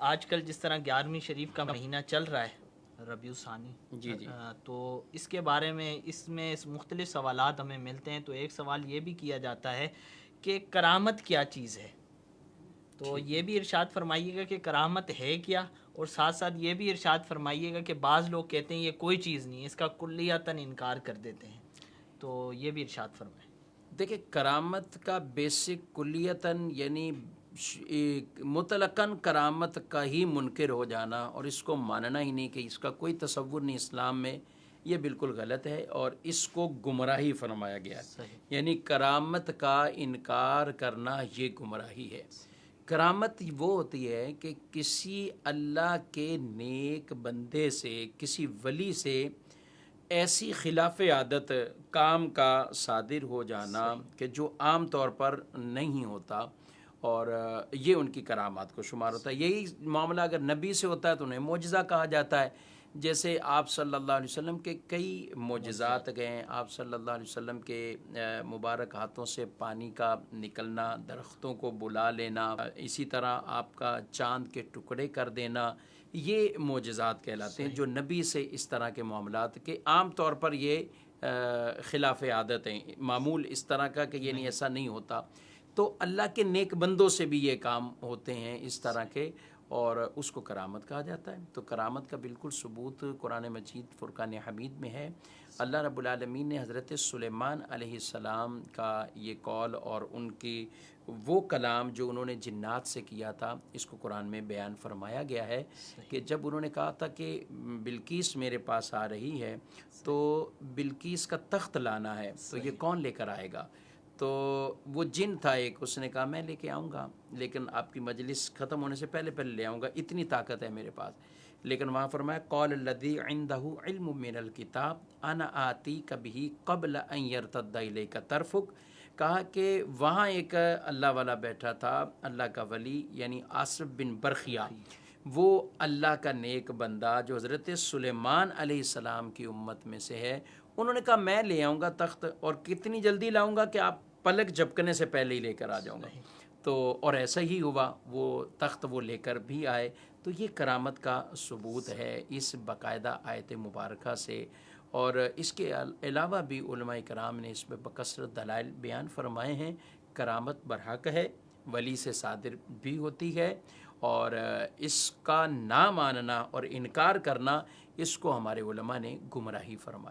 آج کل جس طرح 11ویں شریف کا مہینہ چل رہا ہے، ربیع الثانی، جی جی تو اس کے بارے میں اس میں مختلف سوالات ہمیں ملتے ہیں. تو ایک سوال یہ بھی کیا جاتا ہے کہ کرامت کیا چیز ہے؟ تو ٹھیک یہ بھی ارشاد فرمائیے گا کہ کرامت ہے کیا، اور ساتھ ساتھ یہ بھی ارشاد فرمائیے گا کہ بعض لوگ کہتے ہیں یہ کوئی چیز نہیں ہے، اس کا کلیاتاً انکار کر دیتے ہیں. تو یہ بھی ارشاد فرمائیں. دیکھیں، کرامت کا بیسک کلیتاً یعنی مطلقاً کرامت کا ہی منکر ہو جانا اور اس کو ماننا ہی نہیں کہ اس کا کوئی تصور نہیں اسلام میں، یہ بالکل غلط ہے اور اس کو گمراہی فرمایا گیا ہے. صحیح. یعنی کرامت کا انکار کرنا یہ گمراہی ہے. کرامت وہ ہوتی ہے کہ کسی اللہ کے نیک بندے سے، کسی ولی سے ایسی خلاف عادت کام کا صادر ہو جانا کہ جو عام طور پر نہیں ہوتا، اور یہ ان کی کرامات کو شمار ہوتا ہے. یہی معاملہ اگر نبی سے ہوتا ہے تو انہیں معجزہ کہا جاتا ہے. جیسے آپ صلی اللہ علیہ وسلم کے کئی معجزات گئے ہیں. آپ صلی اللہ علیہ وسلم کے مبارک ہاتھوں سے پانی کا نکلنا، درختوں کو بلا لینا، اسی طرح آپ کا چاند کے ٹکڑے کر دینا، یہ معجزات کہلاتے ہیں جو نبی سے اس طرح کے معاملات کے عام طور پر یہ خلاف عادت ہیں، معمول اس طرح کا کہ یعنی ایسا نہیں ہوتا. تو اللہ کے نیک بندوں سے بھی یہ کام ہوتے ہیں اس طرح کے، اور اس کو کرامت کہا جاتا ہے. تو کرامت کا بالکل ثبوت قرآن مجید فرقان حمید میں ہے. اللہ رب العالمین نے حضرت سلیمان علیہ السلام کا یہ قول اور ان کی وہ کلام جو انہوں نے جنات سے کیا تھا، اس کو قرآن میں بیان فرمایا گیا ہے کہ جب انہوں نے کہا تھا کہ بلقیس میرے پاس آ رہی ہے تو بلقیس کا تخت لانا ہے، تو یہ کون لے کر آئے گا؟ تو وہ جن تھا ایک، اس نے کہا میں لے کے آؤں گا، لیکن آپ کی مجلس ختم ہونے سے پہلے پہلے لے آؤں گا، اتنی طاقت ہے میرے پاس. لیکن وہاں فرمایا قال الذی عنده علم من الکتاب انا آتیک بہ قبل ان یرتد الیک طرفک. کہا کہ وہاں ایک اللہ والا بیٹھا تھا، اللہ کا ولی، یعنی آصف بن برخیہ، وہ اللہ کا نیک بندہ جو حضرت سلیمان علیہ السلام کی امت میں سے ہے. انہوں نے کہا میں لے آؤں گا تخت، اور کتنی جلدی لاؤں گا کہ آپ پلک جھپکنے سے پہلے ہی لے کر آ جاؤں گا. تو اور ایسا ہی ہوا، وہ تخت وہ لے کر بھی آئے. تو یہ کرامت کا ثبوت ہے اس باقاعدہ آیت مبارکہ سے. اور اس کے علاوہ بھی علماء کرام نے اس میں بکثرت دلائل بیان فرمائے ہیں. کرامت برحق ہے، ولی سے صادر بھی ہوتی ہے، اور اس کا نہ ماننا اور انکار کرنا، اس کو ہمارے علماء نے گمراہی فرمایا.